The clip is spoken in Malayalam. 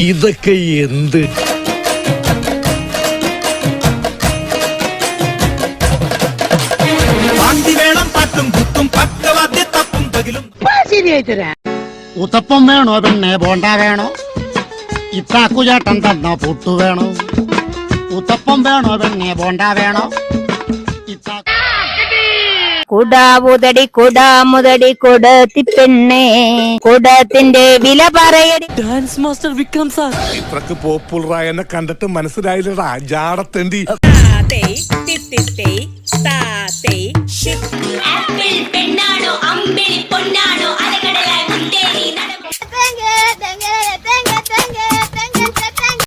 ഇതൊക്കെ എന്ത്? ഉത്തപ്പം വേണോ പിന്നെ ബോണ്ട വേണോ? ഇത്താക്കുചേട്ടൻ തന്ന പുട്ടു വേണോ? ഉത്തപ്പം വേണോ പിന്നെ ബോണ്ട വേണോ? കുടാവുതടി കുടാമുതടി കൊടുത്തി പെണ്ണേ, കുടത്തിന്റെ വില പറയടി. Dance master Vikram sir. ഇത്രക്ക് പോപ്പുലറായ എന്നെ കണ്ടിട്ട് മനസ്സിലായില്ലടാ ജാടത്തേണ്ടി. പെണ്ണാണോ അമ്പിളി പൊന്നാ